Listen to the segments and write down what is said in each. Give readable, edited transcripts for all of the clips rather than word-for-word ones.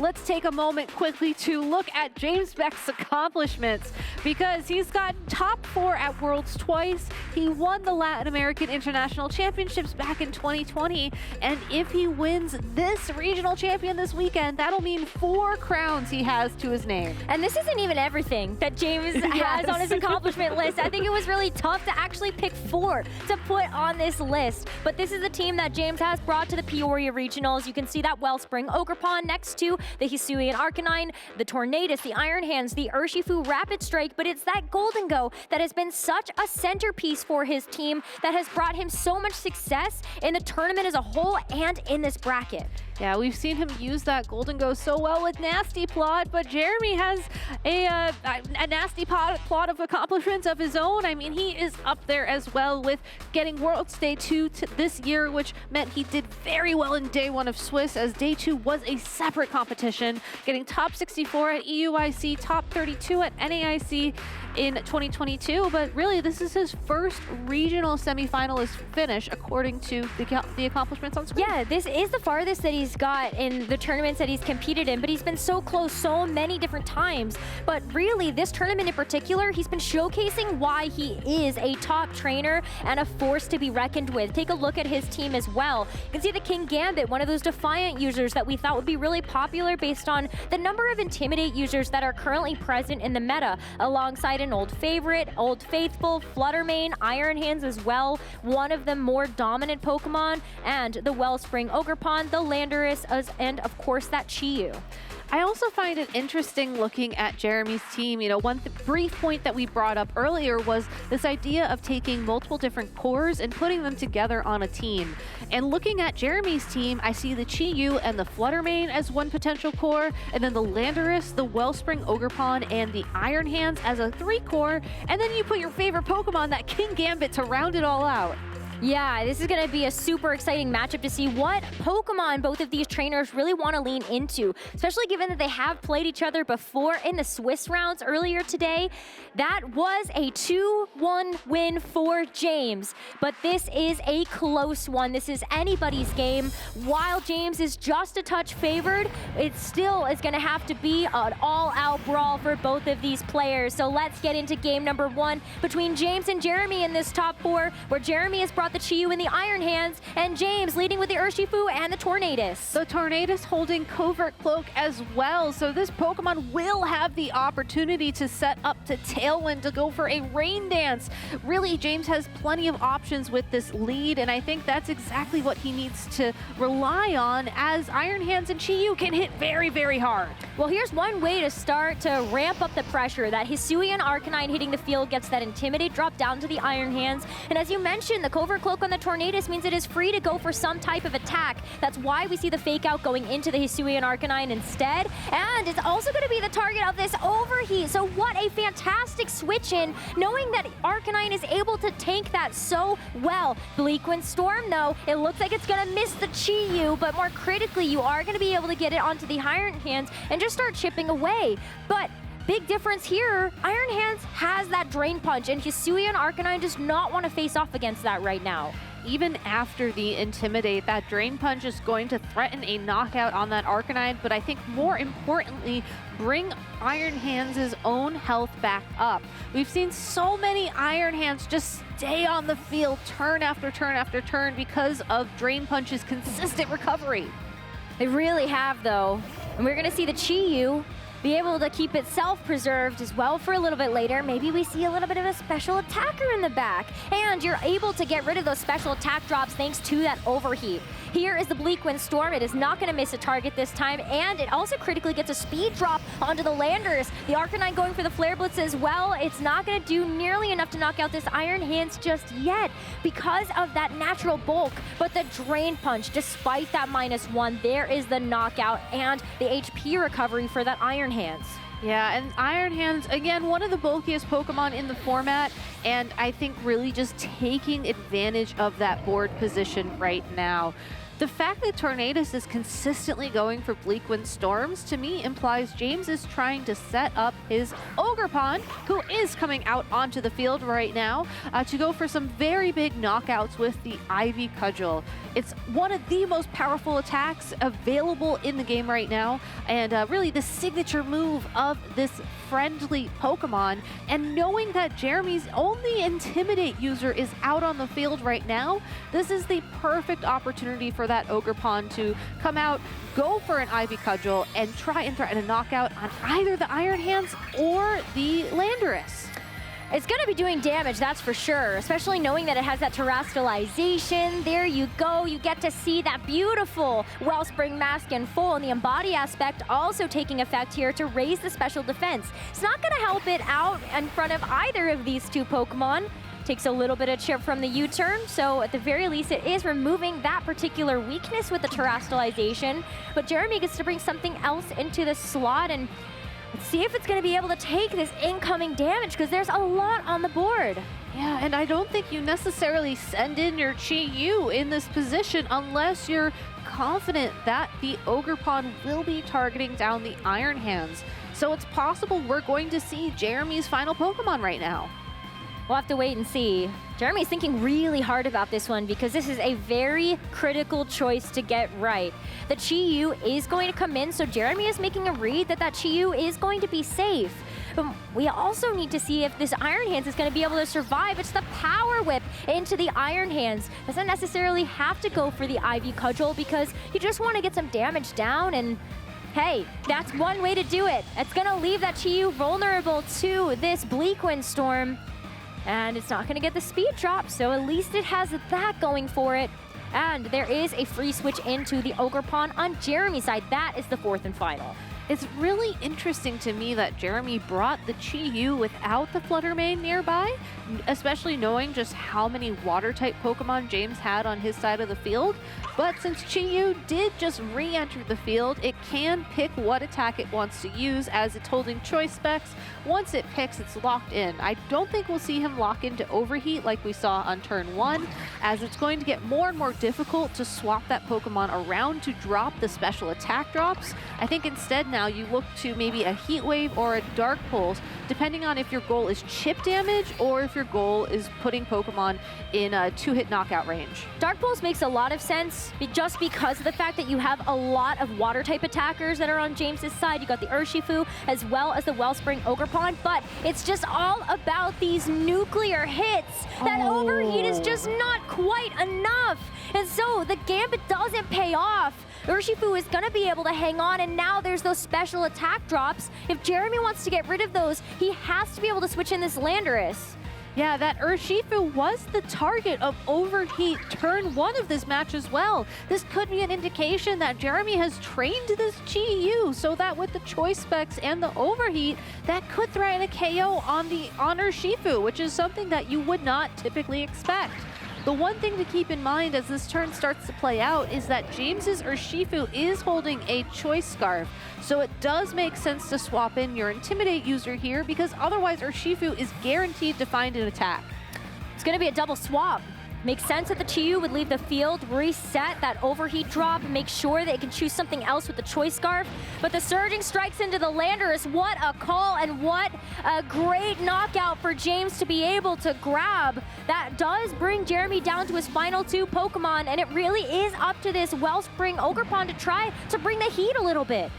let's take a moment quickly to look at James Baek's accomplishments, because he's got top 4 at Worlds twice. He won the Latin American International Championships back in 2020, and if he wins this regional champion this weekend, that'll mean 4 crowns he has to his name. And this isn't even everything that James has on his accomplishment list. I think it was really tough to actually pick 4 to put on this list. But this is the team that James has brought to the Peoria Regionals. You can see that Wellspring Ogerpon next to the Hisuian Arcanine, the Tornadus, the Iron Hands, the Urshifu Rapid Strike, but it's that Golden Go that has been such a centerpiece for his team that has brought him so much success in the tournament as a whole and in this bracket. Yeah, we've seen him use that Golden Go so well with Nasty Plot, but Jeremy has a Nasty Plot of accomplishments of his own. I mean, he is up there as well with getting Worlds Day 2 this year, which meant he did very well in Day 1 of Swiss, as Day 2 was a separate competition, getting top 64 at EUIC, top 32 at NAIC in 2022, but really this is his first regional semifinalist finish according to the accomplishments on screen. Yeah, this is the farthest that he's got in the tournaments that he's competed in, but he's been so close so many different times. But really, this tournament in particular, he's been showcasing why he is a top trainer and a force to be reckoned with. Take a look at his team as well. You can see the King Gambit, one of those Defiant users that we thought would be really popular based on the number of Intimidate users that are currently present in the meta, alongside an old favorite, Old Faithful, Fluttermane, Iron Hands as well, one of the more dominant Pokemon, and the Wellspring Ogerpon, the Landorus, and of course that Chi-Yu. I also find it interesting looking at Jeremy's team. You know, one brief point that we brought up earlier was this idea of taking multiple different cores and putting them together on a team. And looking at Jeremy's team, I see the Chi-Yu and the Fluttermane as one potential core, and then the Landorus, the Wellspring Ogerpon, and the Iron Hands as a 3 core, and then you put your favorite Pokemon, that King Gambit, to round it all out. Yeah, this is going to be a super exciting matchup to see what Pokemon both of these trainers really want to lean into, especially given that they have played each other before in the Swiss rounds earlier today. That was a 2-1 win for James, but this is a close one. This is anybody's game. While James is just a touch favored, it still is going to have to be an all-out brawl for both of these players. So let's get into game number 1 between James and Jeremy in this top 4, where Jeremy has brought the Chi-Yu in the Iron Hands, and James leading with the Urshifu and the Tornadus. The Tornadus holding Covert Cloak as well, so this Pokemon will have the opportunity to set up to Tailwind to go for a Rain Dance. Really, James has plenty of options with this lead, and I think that's exactly what he needs to rely on, as Iron Hands and Chi-Yu can hit very, very hard. Well, here's one way to start to ramp up the pressure. That Hisuian Arcanine hitting the field gets that Intimidate drop down to the Iron Hands, and as you mentioned, the Covert Cloak on the Tornadus means it is free to go for some type of attack. That's why we see the Fake Out going into the Hisuian Arcanine instead. And it's also going to be the target of this Overheat. So what a fantastic switch in, knowing that Arcanine is able to tank that so well. Bleakwind Storm, though, it looks like it's going to miss the Chi-Yu, but more critically, you are going to be able to get it onto the Iron Hands and just start chipping away. But big difference here, Iron Hands has that Drain Punch, and Hisuian Arcanine does not want to face off against that right now. Even after the Intimidate, that Drain Punch is going to threaten a knockout on that Arcanine, but I think more importantly, bring Iron Hands' own health back up. We've seen so many Iron Hands just stay on the field turn after turn after turn because of Drain Punch's consistent recovery. They really have, though. And we're going to see the Chi-Yu be able to keep itself preserved as well for a little bit later. Maybe we see a little bit of a special attacker in the back, and you're able to get rid of those special attack drops thanks to that Overheat. Here is the Bleakwind Storm. It is not going to miss a target this time, and it also critically gets a speed drop onto the Landorus. The Arcanine going for the Flare Blitz as well. It's not going to do nearly enough to knock out this Iron Hands just yet because of that natural bulk, but the Drain Punch, despite that -1, there is the knockout and the HP recovery for that Iron Hands. Yeah, and Iron Hands, again, one of the bulkiest Pokemon in the format, and I think really just taking advantage of that board position right now. The fact that Tornadus is consistently going for Bleak Wind Storms, to me, implies James is trying to set up his Ogerpon, who is coming out onto the field right now, to go for some very big knockouts with the Ivy Cudgel. It's one of the most powerful attacks available in the game right now, and really the signature move of this friendly Pokemon. And knowing that Jeremy's only Intimidate user is out on the field right now, this is the perfect opportunity for that Ogerpon to come out, go for an Ivy Cudgel, and try and threaten a knockout on either the Iron Hands or the Landorus. It's going to be doing damage, that's for sure, especially knowing that it has that terrestrialization. There you go. You get to see that beautiful Wellspring Mask in full, and the Embody aspect also taking effect here to raise the special defense. It's not going to help it out in front of either of these two Pokemon. Takes a little bit of chip from the U-turn, so at the very least it is removing that particular weakness with the terrestrialization. But Jeremy gets to bring something else into the slot, and let's see if it's going to be able to take this incoming damage, because there's a lot on the board. Yeah, and I don't think you necessarily send in your Chi-Yu in this position unless you're confident that the Ogerpon will be targeting down the Iron Hands. So it's possible we're going to see Jeremy's final Pokemon right now. We'll have to wait and see. Jeremy's thinking really hard about this one because this is a very critical choice to get right. The Chi-Yu is going to come in, so Jeremy is making a read that that Chi-Yu is going to be safe. But we also need to see if this Iron Hands is going to be able to survive. It's the Power Whip into the Iron Hands. Doesn't necessarily have to go for the Ivy Cudgel because you just want to get some damage down, and hey, that's one way to do it. It's going to leave that Chi-Yu vulnerable to this Bleak Wind Storm. And it's not going to get the speed drop, so at least it has that going for it. And there is a free switch into the Ogerpon on Jeremy's side. That is the fourth and final. It's really interesting to me that Jeremy brought the Chi-Yu without the Flutter Mane nearby, especially knowing just how many Water-type Pokemon James had on his side of the field. But since Chi-Yu did just re-enter the field, it can pick what attack it wants to use as it's holding choice specs. Once it picks, it's locked in. I don't think we'll see him lock into Overheat like we saw on turn 1, as it's going to get more and more difficult to swap that Pokemon around to drop the special attack drops. I think instead now you look to maybe a Heat Wave or a Dark Pulse, depending on if your goal is chip damage or if your goal is putting Pokemon in a 2-hit knockout range. Dark Pulse makes a lot of sense just because of the fact that you have a lot of Water-type attackers that are on James's side. You got the Urshifu as well as the Wellspring Ogerpon, but it's just all about these nuclear hits. That Overheat is just not quite enough. And so the Gambit doesn't pay off. Urshifu is going to be able to hang on, and now there's those special attack drops. If Jeremy wants to get rid of those, he has to be able to switch in this Landorus. Yeah, that Urshifu was the target of Overheat turn 1 of this match as well. This could be an indication that Jeremy has trained this Chi-Yu so that with the choice specs and the Overheat, that could threaten a KO on Urshifu, which is something that you would not typically expect. The one thing to keep in mind as this turn starts to play out is that James's Urshifu is holding a Choice Scarf, so it does make sense to swap in your Intimidate user here because otherwise Urshifu is guaranteed to find an attack. It's going to be a double swap. Makes sense that the Chi-Yu would leave the field, reset that Overheat drop, make sure that it can choose something else with the Choice Scarf. But the Surging Strikes into the Landorus. What a call and what a great knockout for James to be able to grab. That does bring Jeremy down to his final 2 Pokemon, and it really is up to this Wellspring Ogerpon to try to bring the heat a little bit.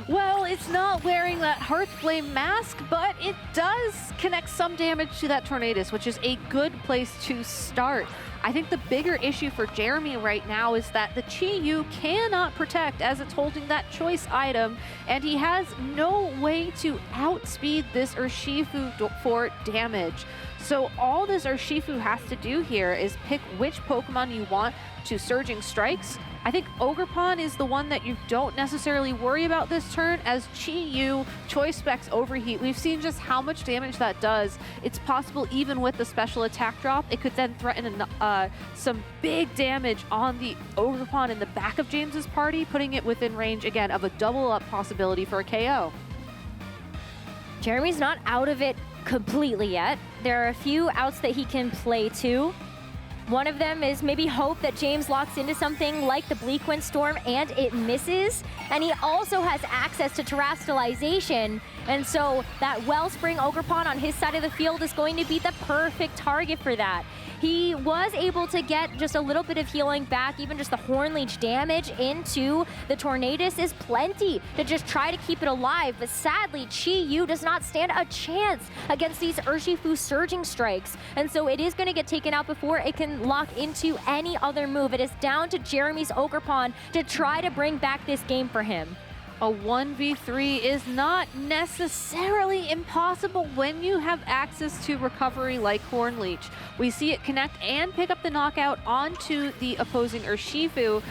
Well, it's not wearing that Hearthflame mask, but it does connect some damage to that Tornadus, which is a good place to start. I think the bigger issue for Jeremy right now is that the Chi-Yu cannot protect as it's holding that choice item, and he has no way to outspeed this Urshifu for damage. So all this Urshifu has to do here is pick which Pokemon you want to Surging Strikes. I think Ogerpon is the one that you don't necessarily worry about this turn, as Chi-Yu, Choice Specs, Overheat. We've seen just how much damage that does. It's possible even with the special attack drop, it could then threaten some big damage on the Ogerpon in the back of James's party, putting it within range, again, of a double-up possibility for a KO. Jeremy's not out of it completely yet. There are a few outs that he can play to. One of them is maybe hope that James locks into something like the Bleak Wind Storm and it misses. And he also has access to terastallization. And so that Wellspring Ogerpon on his side of the field is going to be the perfect target for that. He was able to get just a little bit of healing back. Even just the Horn Leech damage into the Tornadus is plenty to just try to keep it alive. But sadly, Chi-Yu does not stand a chance against these Urshifu Surging Strikes. And so it is going to get taken out before it can lock into any other move. It is down to Jeremy's Ogerpon to try to bring back this game for him. A 1v3 is not necessarily impossible when you have access to recovery like Horn Leech. We see it connect and pick up the knockout onto the opposing Urshifu.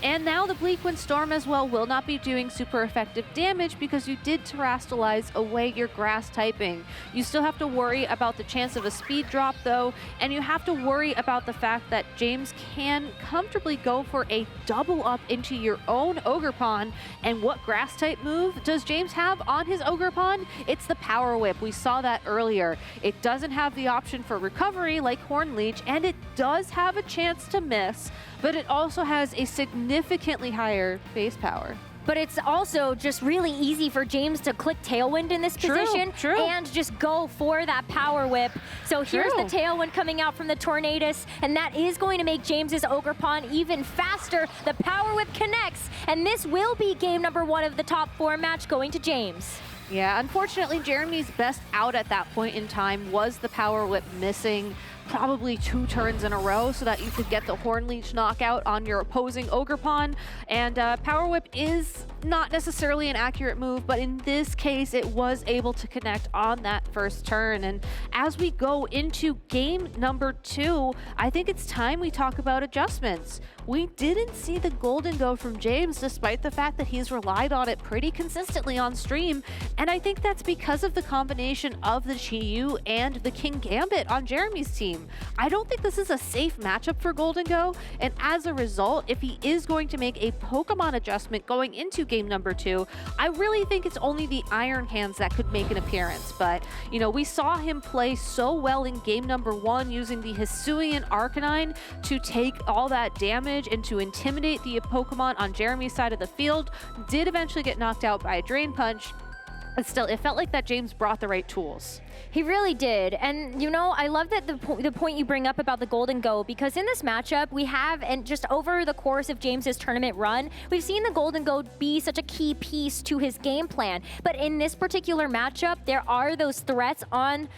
And now the Bleak Wind Storm as well will not be doing super effective damage because you did terastallize away your grass typing. You still have to worry about the chance of a speed drop though, and you have to worry about the fact that James can comfortably go for a double up into your own Ogerpon. And what grass type move does James have on his Ogerpon? It's the Power Whip. We saw that earlier. It doesn't have the option for recovery like Horn Leech, and it does have a chance to miss, but it also has a significantly higher base power. But it's also just really easy for James to click Tailwind in this position and just go for that Power Whip. So here's the Tailwind coming out from the Tornadus, and that is going to make James's Ogerpon even faster. The Power Whip connects, and this will be game number 1 of the top 4 match going to James. Yeah, unfortunately, Jeremy's best out at that point in time was the Power Whip missing probably 2 turns in a row so that you could get the Horn Leech knockout on your opposing Ogerpon. And Power Whip is not necessarily an accurate move, but in this case, it was able to connect on that first turn. And as we go into game number 2, I think it's time we talk about adjustments. We didn't see the Golden Go from James, despite the fact that he's relied on it pretty consistently on stream. And I think that's because of the combination of the Chi-Yu and the King Gambit on Jeremy's team. I don't think this is a safe matchup for Golden Go, and as a result, if he is going to make a Pokemon adjustment going into game number 2, I really think it's only the Iron Hands that could make an appearance. But, you know, we saw him play so well in game number 1 using the Hisuian Arcanine to take all that damage and to intimidate the Pokemon on Jeremy's side of the field. Did eventually get knocked out by a Drain Punch, but still, it felt like that James brought the right tools. He really did. And, you know, I love that the point you bring up about the Golden Go, because in this matchup, we have, and just over the course of James's tournament run, we've seen the Golden Go be such a key piece to his game plan. But in this particular matchup, there are those threats on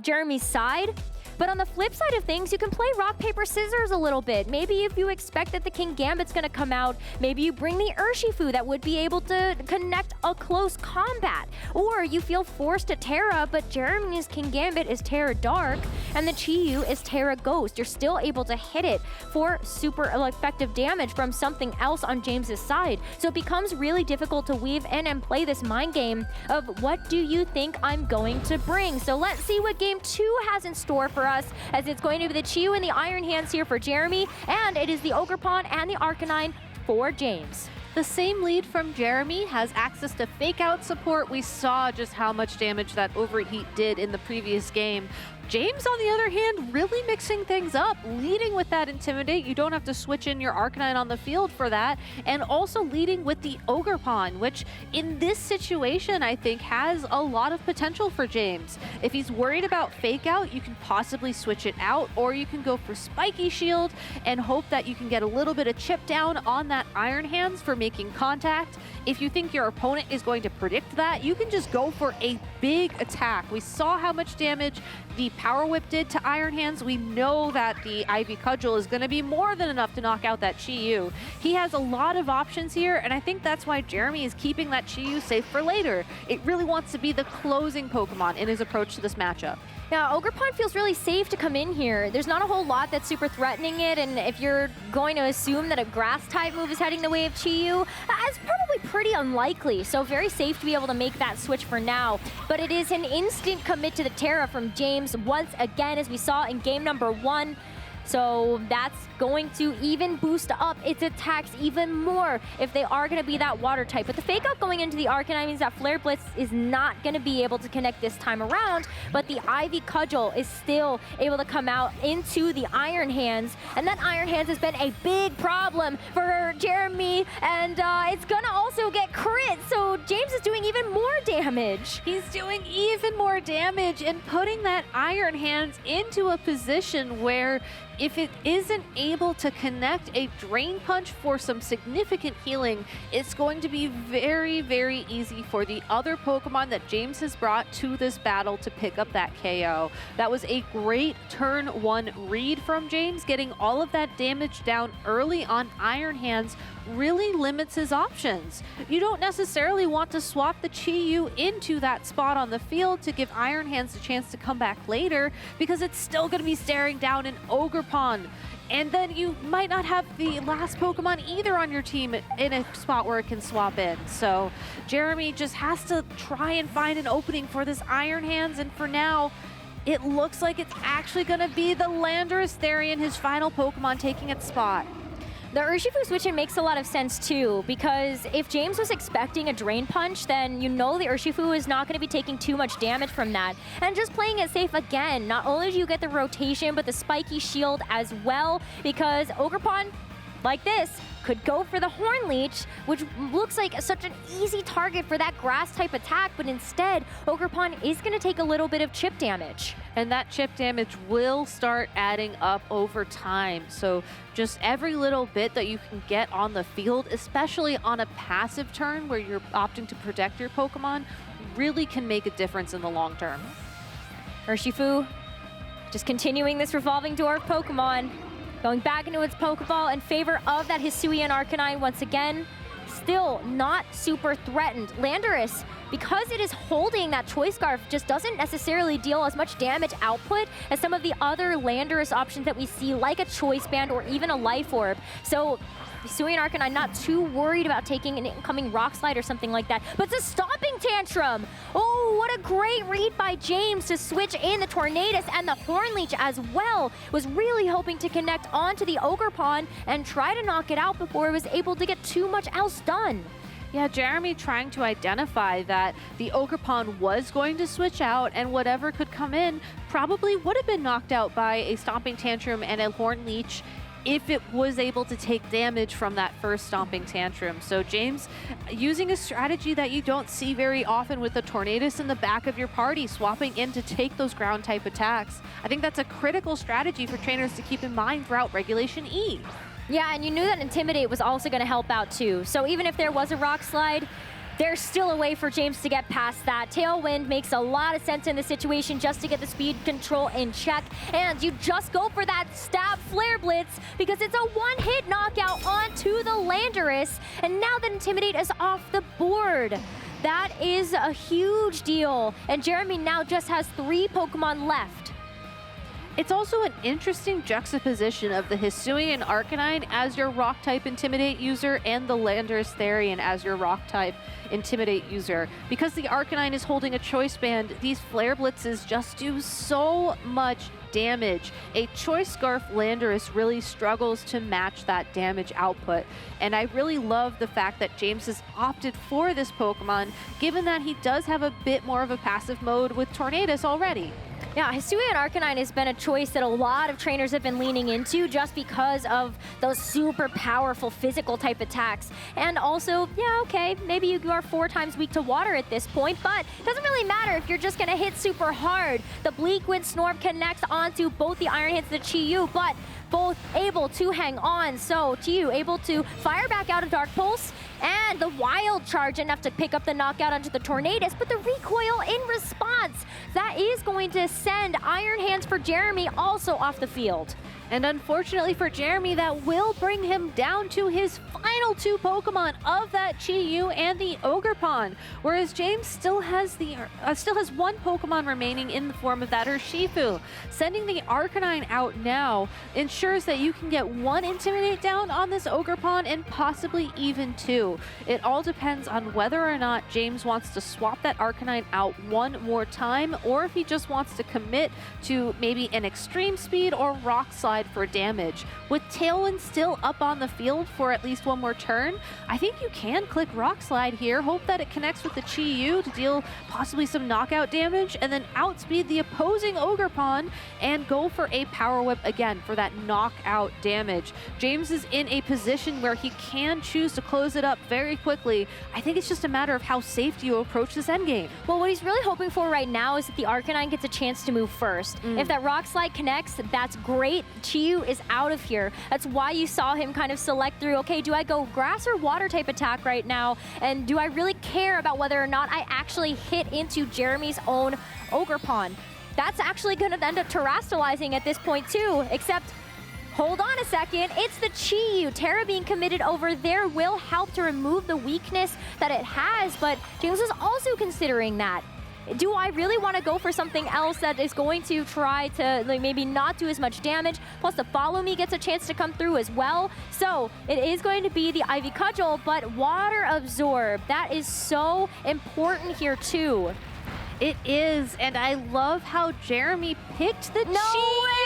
Jeremy's side. But on the flip side of things, you can play rock, paper, scissors a little bit. Maybe if you expect that the King Gambit's going to come out, maybe you bring the Urshifu that would be able to connect a close combat. Or you feel forced to Terra, but Jeremy's King Gambit is Terra Dark, and the Chi-Yu is Terra Ghost. You're still able to hit it for super effective damage from something else on James's side. So it becomes really difficult to weave in and play this mind game of what do you think I'm going to bring? So let's see what game 2 has in store for us, as it's going to be the Chi-Yu and the Iron Hands here for Jeremy, and it is the Ogerpon and the Arcanine for James. The same lead from Jeremy has access to Fake Out support. We saw just how much damage that Overheat did in the previous game. James, on the other hand, really mixing things up, leading with that Intimidate. You don't have to switch in your Arcanine on the field for that, and also leading with the Ogerpon, which in this situation, I think, has a lot of potential for James. If he's worried about Fake Out, you can possibly switch it out, or you can go for Spiky Shield and hope that you can get a little bit of chip down on that Iron Hands for making contact. If you think your opponent is going to predict that, you can just go for a big attack. We saw how much damage the Power Whip did to Iron Hands. We know that the Ivy Cudgel is going to be more than enough to knock out that Chi-Yu. He has a lot of options here, and I think that's why Jeremy is keeping that Chi-Yu safe for later. It really wants to be the closing Pokemon in his approach to this matchup. Yeah, Ogerpon feels really safe to come in here. There's not a whole lot that's super threatening it, and if you're going to assume that a Grass-type move is heading the way of Chi-Yu, that's probably pretty unlikely, so very safe to be able to make that switch for now. But it is an instant commit to the Terra from James once again, as we saw in game number 1. So that's going to even boost up its attacks even more if they are going to be that water type. But the fake out going into the Arcanine means that Flare Blitz is not going to be able to connect this time around, but the Ivy Cudgel is still able to come out into the Iron Hands, and that Iron Hands has been a big problem for Jeremy, and it's going to also get crit, so James is doing even more damage. He's doing even more damage and putting that Iron Hands into a position where if it isn't able to connect a Drain Punch for some significant healing, it's going to be very, very easy for the other Pokemon that James has brought to this battle to pick up that KO. That was a great turn 1 read from James. Getting all of that damage down early on Iron Hands really limits his options. You don't necessarily want to swap the Chi-Yu into that spot on the field to give Iron Hands a chance to come back later, because it's still going to be staring down an Ogerpon. And then you might not have the last Pokemon either on your team in a spot where it can swap in. So Jeremy just has to try and find an opening for this Iron Hands, and for now, it looks like it's actually going to be the Landorus Therian, his final Pokemon, taking its spot. The Urshifu switch in makes a lot of sense too, because if James was expecting a Drain Punch, then you know the Urshifu is not going to be taking too much damage from that. And just playing it safe again, not only do you get the rotation, but the spiky shield as well, because Ogerpon, like this, could go for the Horn Leech, which looks like such an easy target for that grass type attack, but instead, Ogerpon is going to take a little bit of chip damage. And that chip damage will start adding up over time. So just every little bit that you can get on the field, especially on a passive turn where you're opting to protect your Pokemon, really can make a difference in the long term. Urshifu just continuing this revolving door of Pokemon, going back into its Pokeball in favor of that Hisuian Arcanine once again. Still not super threatened. Landorus, because it is holding that Choice Scarf, just doesn't necessarily deal as much damage output as some of the other Landorus options that we see, like a Choice Band or even a Life Orb. So Hisuian Arcanine not too worried about taking an incoming Rock Slide or something like that, but it's a Stomping Tantrum! Oh, what a great read by James to switch in the Tornadus, and the Horn Leech as well. Was really hoping to connect onto the Ogerpon and try to knock it out before it was able to get too much else done. Yeah, Jeremy trying to identify that the Ogerpon was going to switch out, and whatever could come in probably would have been knocked out by a Stomping Tantrum and a Horn Leech if it was able to take damage from that first Stomping Tantrum. So James using a strategy that you don't see very often with the Tornadus in the back of your party, swapping in to take those ground type attacks. I think that's a critical strategy for trainers to keep in mind throughout Regulation E. Yeah, and you knew that Intimidate was also going to help out too. So even if there was a Rock Slide, there's still a way for James to get past that. Tailwind makes a lot of sense in this situation just to get the speed control in check. And you just go for that stab Flare Blitz because it's a one-hit knockout onto the Landorus. And now that Intimidate is off the board, that is a huge deal. And Jeremy now just has 3 Pokemon left. It's also an interesting juxtaposition of the Hisuian Arcanine as your Rock-type Intimidate user and the Landorus Therian as your Rock-type Intimidate user. Because the Arcanine is holding a Choice Band, these Flare Blitzes just do so much damage. A Choice Scarf Landorus really struggles to match that damage output. And I really love the fact that James has opted for this Pokemon, given that he does have a bit more of a passive mode with Tornadus already. Yeah, Hisuian Arcanine has been a choice that a lot of trainers have been leaning into just because of those super powerful physical type attacks. And also, yeah, okay, maybe you are 4 times weak to water at this point, but it doesn't really matter if you're just gonna hit super hard. The Bleak Wind Snorb connects onto both the Iron Hands and the Chi-Yu, but both able to hang on. So Chi-Yu able to fire back out a Dark Pulse, and the Wild Charge enough to pick up the knockout onto the Tornadus, but the recoil in response, that is going to send Iron Hands for Jeremy also off the field. And unfortunately for Jeremy, that will bring him down to his final final 2 Pokemon of that Chi-Yu and the Ogerpon, whereas James still has one Pokemon remaining in the form of that Urshifu. Sending the Arcanine out now ensures that you can get 1 Intimidate down on this Ogerpon and possibly even 2. It all depends on whether or not James wants to swap that Arcanine out one more time, or if he just wants to commit to maybe an Extreme Speed or Rock Slide for damage. With Tailwind still up on the field for at least one more turn, I think you can click Rock Slide here, hope that it connects with the Chi-Yu to deal possibly some knockout damage, and then outspeed the opposing Ogerpon and go for a Power Whip again for that knockout damage. James is in a position where he can choose to close it up very quickly. I think it's just a matter of how safe do you approach this endgame. Well, what he's really hoping for right now is that the Arcanine gets a chance to move first. If that Rock Slide connects, that's great. Chi-Yu is out of here. That's why you saw him kind of select through, okay, do I go grass or water type attack right now? And do I really care about whether or not I actually hit into Jeremy's own Ogerpon? That's actually going to end up terastallizing at this point too, except hold on a second, it's the Chi-Yu. Terra being committed over there will help to remove the weakness that it has, but James is also considering that. Do I really want to go for something else that is going to try to maybe not do as much damage? Plus the Follow Me gets a chance to come through as well. So it is going to be the Ivy Cudgel, but Water Absorb. That is so important here too. It is, and I love how Jeremy picked the No Chi-Yu. way!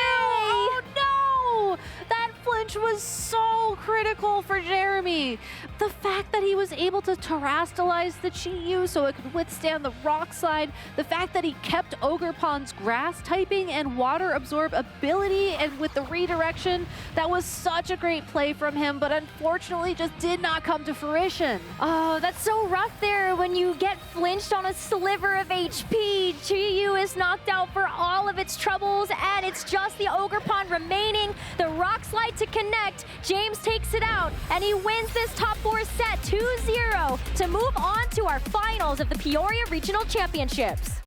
Oh no! That flinch was so critical for Jeremy. The fact that he was able to terastallize the Chi-Yu so it could withstand the Rock Slide, the fact that he kept Ogerpon's Grass typing and Water Absorb ability, and with the redirection, that was such a great play from him, but unfortunately just did not come to fruition. Oh, that's so rough there when you get flinched on a sliver of HP. Chi-Yu is knocked out for all of its troubles, and it's just the Ogerpon remaining. The Rock Slide to connect. James takes it out, and he wins this top 4 set 2-0 to move on to our finals of the Peoria Regional Championships.